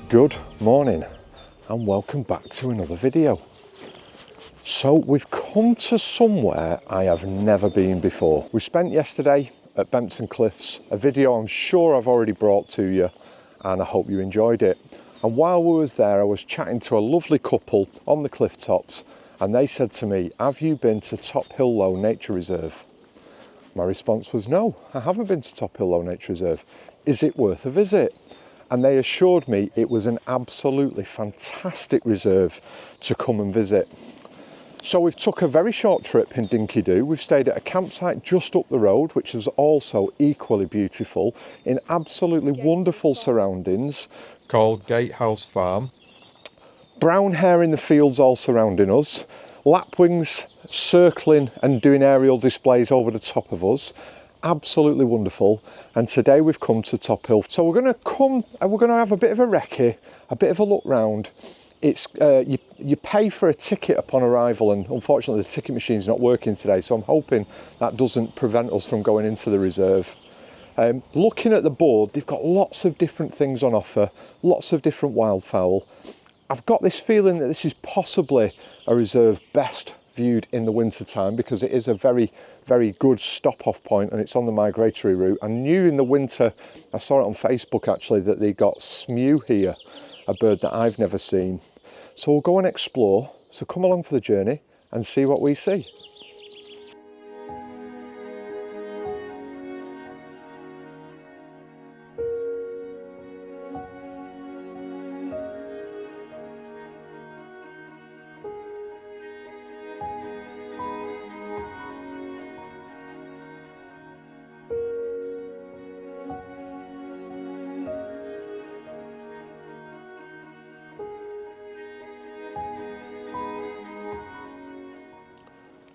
Good morning and welcome back to another video. So we've come to somewhere I have never been before. We spent yesterday at Bempton Cliffs, a video I'm sure I've already brought to you and I hope you enjoyed it. And while we was there I was chatting to a lovely couple on the cliff tops and they said to me, have you been to Tophill Low Nature Reserve? My response was no, I haven't been to Tophill Low Nature Reserve. Is it worth a visit? And they assured me it was an absolutely fantastic reserve to come and visit. So we've took a very short trip in Dinky Doo. We've stayed at a campsite just up the road, which was also equally beautiful, in absolutely wonderful surroundings. Called Gatehouse Farm. Brown hair in the fields all surrounding us. Lapwings circling and doing aerial displays over the top of us. Absolutely wonderful. And today we've come to Tophill. So we're going to come and we're going to have a bit of a recce, a bit of a look round. It's you pay for a ticket upon arrival, and unfortunately the ticket machine's not working today, so I'm hoping that doesn't prevent us from going into the reserve. Looking at the board, they've got lots of different things on offer, lots of different wildfowl. I've got this feeling that this is possibly a reserve best viewed in the winter time because it is a very good stop-off point and it's on the migratory route. I knew in the winter, I saw it on Facebook actually, that they got smew here, a bird that I've never seen. So we'll go and explore. So come along for the journey and see what we see.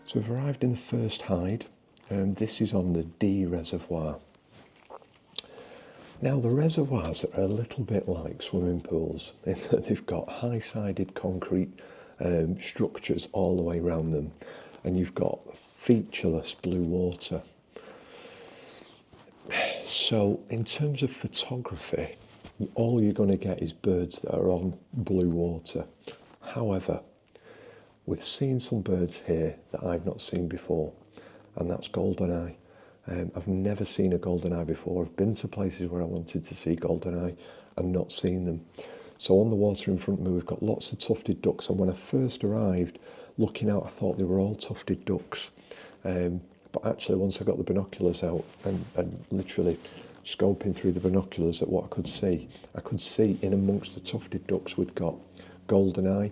So we've arrived in the first hide. This is on the D Reservoir. Now the reservoirs are a little bit like swimming pools in that they've got high-sided concrete structures all the way around them, and you've got featureless blue water. So in terms of photography, all you're going to get is birds that are on blue water. However, we've seen some birds here that I've not seen before, and that's goldeneye. I've never seen a goldeneye before. I've been to places where I wanted to see goldeneye and not seen them. So on the water in front of me, we've got lots of tufted ducks, and when I first arrived, looking out, I thought they were all tufted ducks. But actually, once I got the binoculars out and literally scoping through the binoculars at what I could see in amongst the tufted ducks, we'd got goldeneye,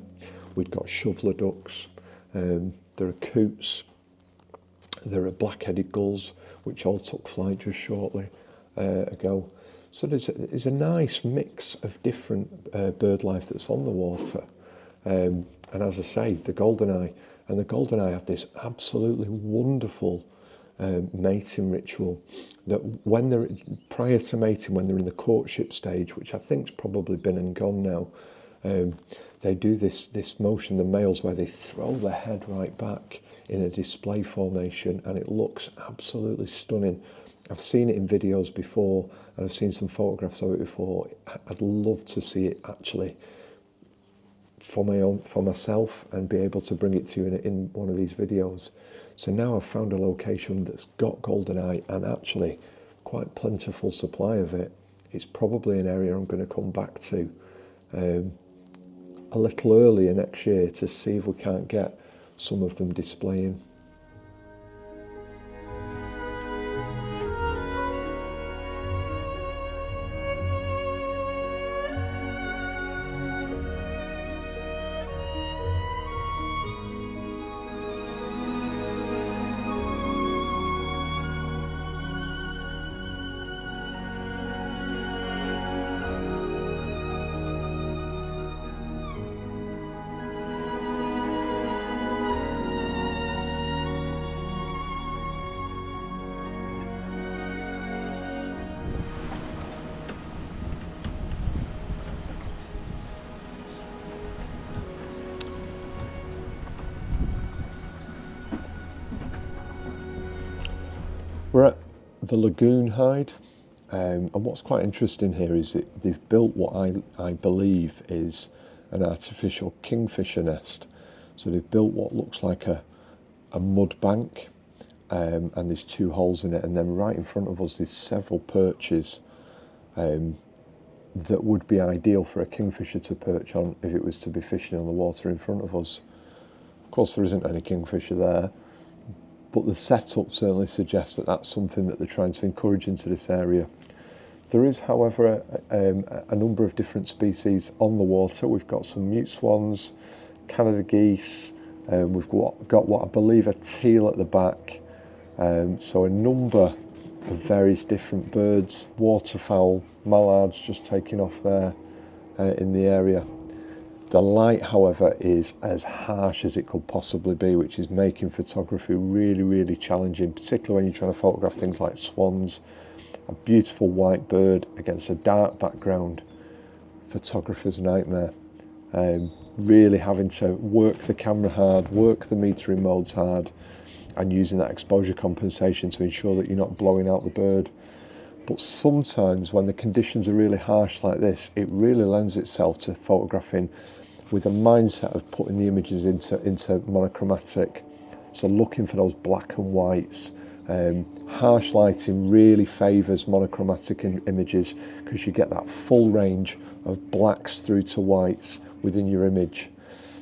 we'd got shoveler ducks, there are coots, there are black-headed gulls, which all took flight just shortly ago. So there's a nice mix of different bird life that's on the water. And as I say, the goldeneye have this absolutely wonderful mating ritual that when they're prior to mating, when they're in the courtship stage, which I think's probably been and gone now, they do this motion, the males, where they throw their head right back in a display formation, and it looks absolutely stunning. I've seen it in videos before, and I've seen some photographs of it before. I'd love to see it actually for myself and be able to bring it to you in one of these videos. So now I've found a location that's got goldeneye and actually quite plentiful supply of it. It's probably an area I'm going to come back to a little earlier next year to see if we can't get some of them displaying. We're at the Lagoon Hide. And what's quite interesting here is that they've built what I believe is an artificial kingfisher nest. So they've built what looks like a mud bank, and there's 2 holes in it, and then right in front of us there's several perches that would be ideal for a kingfisher to perch on if it was to be fishing on the water in front of us. Of course there isn't any kingfisher there, but the setup certainly suggests that that's something that they're trying to encourage into this area. There is, however, a number of different species on the water. We've got some mute swans, Canada geese, we've got what I believe are teal at the back, so a number of various different birds, waterfowl, mallards just taking off there in the area. The light, however, is as harsh as it could possibly be, which is making photography really, really challenging, particularly when you're trying to photograph things like swans. A beautiful white bird against a dark background, photographer's nightmare. Really having to work the camera hard, work the metering modes hard, and using that exposure compensation to ensure that you're not blowing out the bird. But sometimes when the conditions are really harsh like this, it really lends itself to photographing with a mindset of putting the images into monochromatic. So looking for those black and whites. Harsh lighting really favours monochromatic images because you get that full range of blacks through to whites within your image.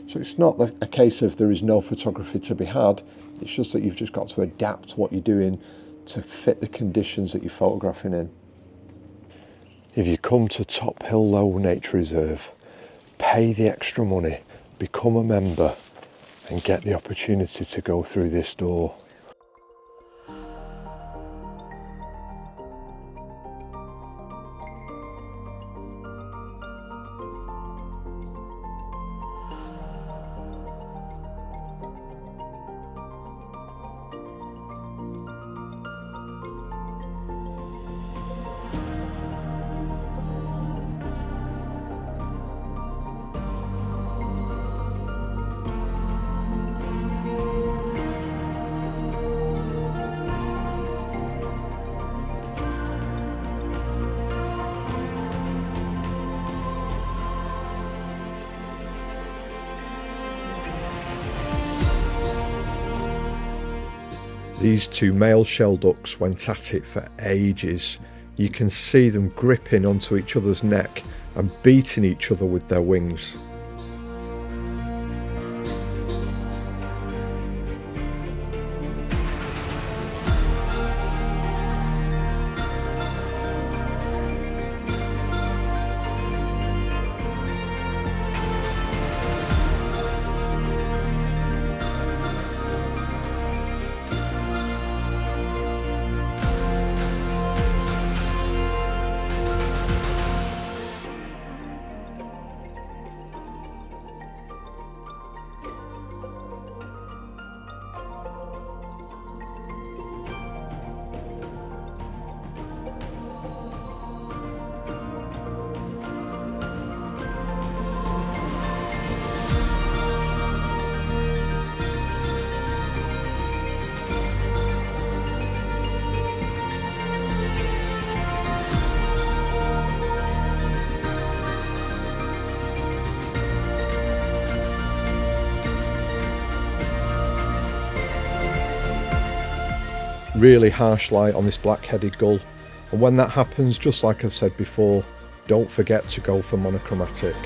So it's not a case of there is no photography to be had, it's just that you've just got to adapt what you're doing to fit the conditions that you're photographing in. If you come to Tophill Low Nature Reserve, pay the extra money, become a member and get the opportunity to go through this door. These 2 male shelducks went at it for ages. You can see them gripping onto each other's neck and beating each other with their wings. Really harsh light on this black-headed gull, and when that happens, just like I said before, don't forget to go for monochromatic.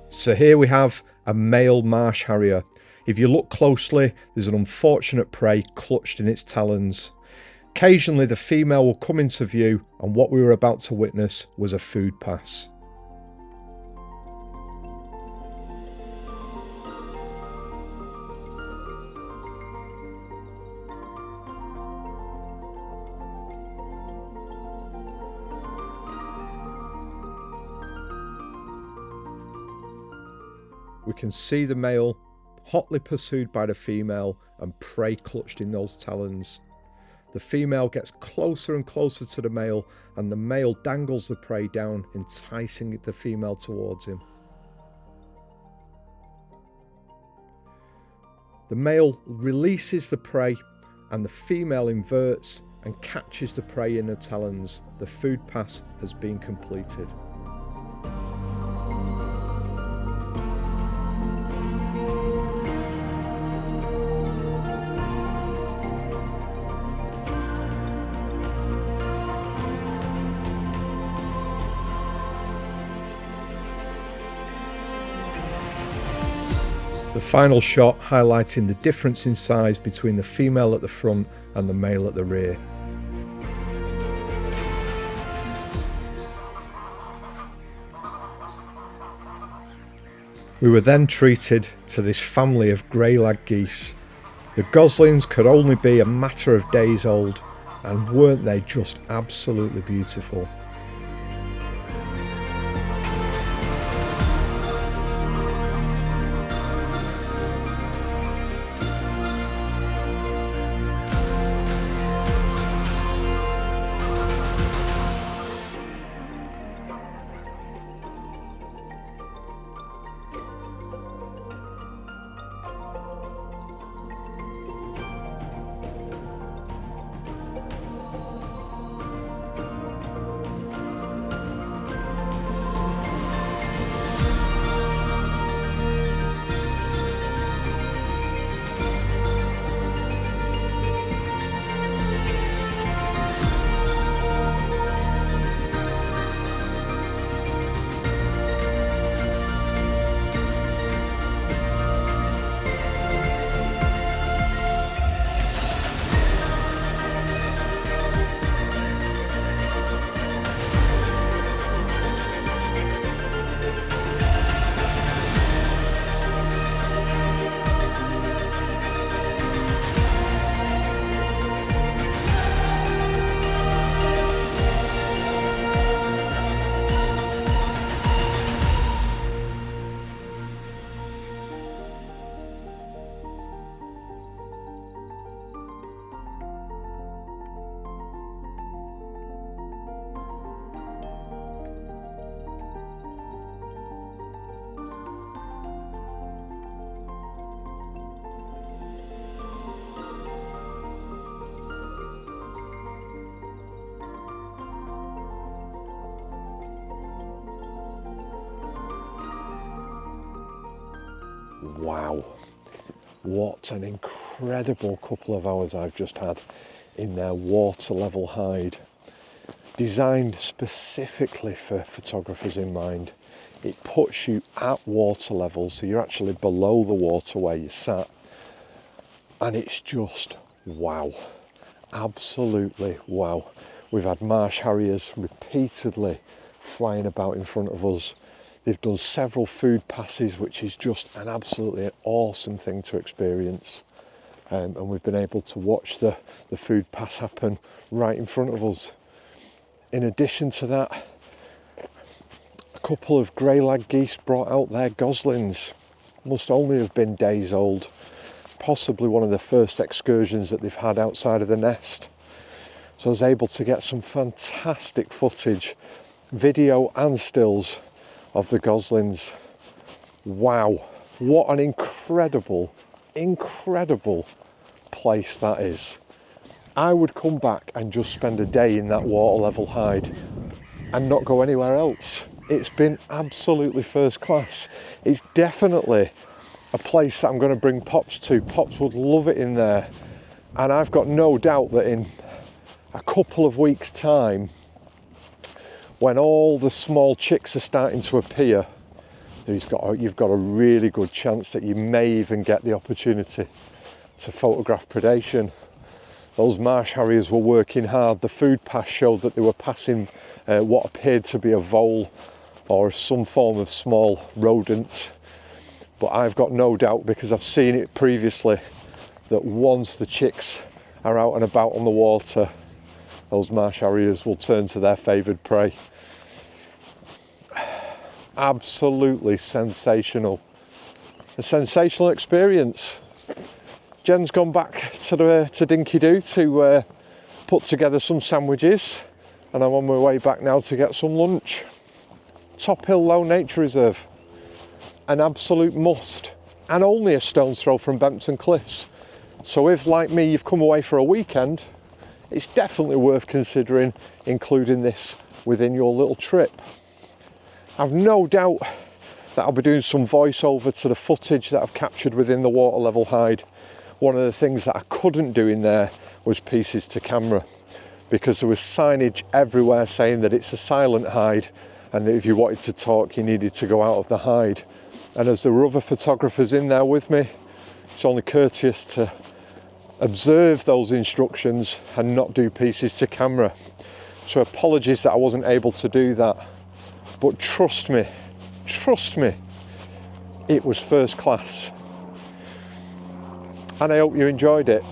So here we have a male marsh harrier. If you look closely, there's an unfortunate prey clutched in its talons. Occasionally the female will come into view, and what we were about to witness was a food pass. We can see the male hotly pursued by the female and prey clutched in those talons. The female gets closer and closer to the male, and the male dangles the prey down, enticing the female towards him. The male releases the prey, and the female inverts and catches the prey in her talons. The food pass has been completed. The final shot highlighting the difference in size between the female at the front and the male at the rear. We were then treated to this family of grey lag geese. The goslings could only be a matter of days old, and weren't they just absolutely beautiful? Wow, what an incredible couple of hours I've just had in their water level hide. Designed specifically for photographers in mind. It puts you at water level, so you're actually below the water where you sat. And it's just wow, absolutely wow. We've had marsh harriers repeatedly flying about in front of us. They've done several food passes, which is just an absolutely awesome thing to experience. And we've been able to watch the food pass happen right in front of us. In addition to that, a couple of grey lag geese brought out their goslings. Must only have been days old. Possibly one of the first excursions that they've had outside of the nest. So I was able to get some fantastic footage, video and stills, of the goslings. Wow, what an incredible place that is. I would come back and just spend a day in that water level hide and not go anywhere else. It's been absolutely first class. It's definitely a place that I'm going to bring Pops to. Pops would love it in there, and I've got no doubt that in a couple of weeks' time, when all the small chicks are starting to appear, you've got a really good chance that you may even get the opportunity to photograph predation. Those marsh harriers were working hard. The food pass showed that they were passing what appeared to be a vole or some form of small rodent. But I've got no doubt, because I've seen it previously, that once the chicks are out and about on the water, those marsh harriers will turn to their favoured prey. Absolutely sensational. a sensational experience. Jen's gone back to Dinky Doo to put together some sandwiches, and I'm on my way back now to get some lunch. Tophill Low Nature Reserve, an absolute must, and only a stone's throw from Bempton Cliffs. So if, like me, you've come away for a weekend, it's definitely worth considering including this within your little trip. I've no doubt that I'll be doing some voiceover to the footage that I've captured within the water level hide. One of the things that I couldn't do in there was pieces to camera, because there was signage everywhere saying that it's a silent hide, and that if you wanted to talk you needed to go out of the hide. And as there were other photographers in there with me, it's only courteous to observe those instructions and not do pieces to camera. So apologies that I wasn't able to do that, but trust me, it was first class, and I hope you enjoyed it.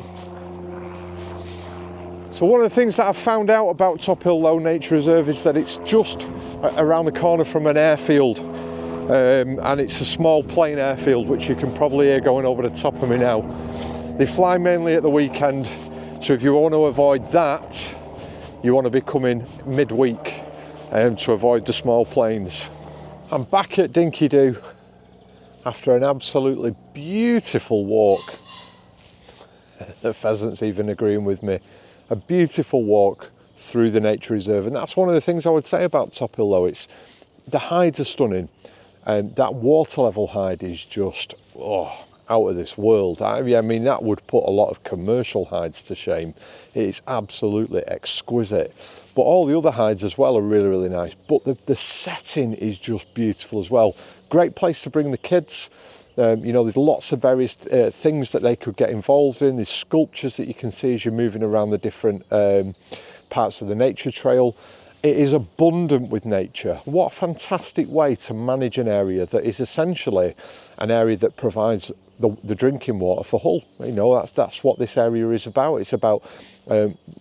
So one of the things that I've found out about Tophill Low Nature Reserve is that it's just around the corner from an airfield, and it's a small plain airfield, which you can probably hear going over the top of me now. They fly mainly at the weekend, so if you want to avoid that, you want to be coming midweek to avoid the small planes. I'm back at Dinky Doo after an absolutely beautiful walk. The pheasants even agreeing with me. A beautiful walk through the nature reserve, and that's one of the things I would say about Tophill Low. It's the hides are stunning, and that water level hide is just out of this world. I mean, that would put a lot of commercial hides to shame. It is absolutely exquisite, but all the other hides as well are really, really nice. But the setting is just beautiful as well. Great place to bring the kids. You know, there's lots of various things that they could get involved in. There's sculptures that you can see as you're moving around the different parts of the nature trail. It is abundant with nature. What a fantastic way to manage an area that is essentially an area that provides the drinking water for Hull. You know, that's what this area is about. It's about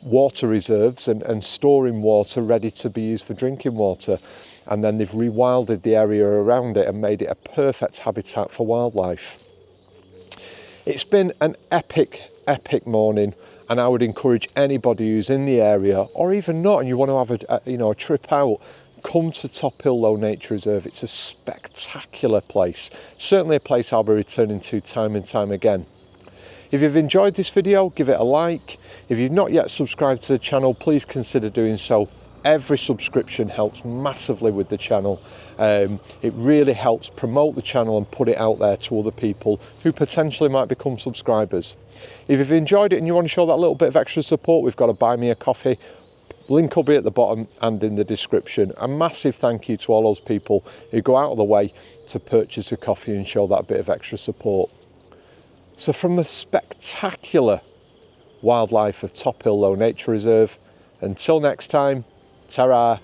water reserves and storing water ready to be used for drinking water. And then they've rewilded the area around it and made it a perfect habitat for wildlife. It's been an epic morning, and I would encourage anybody who's in the area, or even not, and you want to have a trip out, come to Tophill Low Nature Reserve. It's a spectacular place, certainly a place I'll be returning to time and time again. If you've enjoyed this video, give it a like. If you've not yet subscribed to the channel, please consider doing so. Every subscription helps massively with the channel. It really helps promote the channel and put it out there to other people who potentially might become subscribers. If you've enjoyed it and you want to show that little bit of extra support, we've got a Buy Me a Coffee. Link will be at the bottom and in the description. A massive thank you to all those people who go out of the way to purchase a coffee and show that bit of extra support. So from the spectacular wildlife of Tophill Low Nature Reserve, until next time, ta-ra.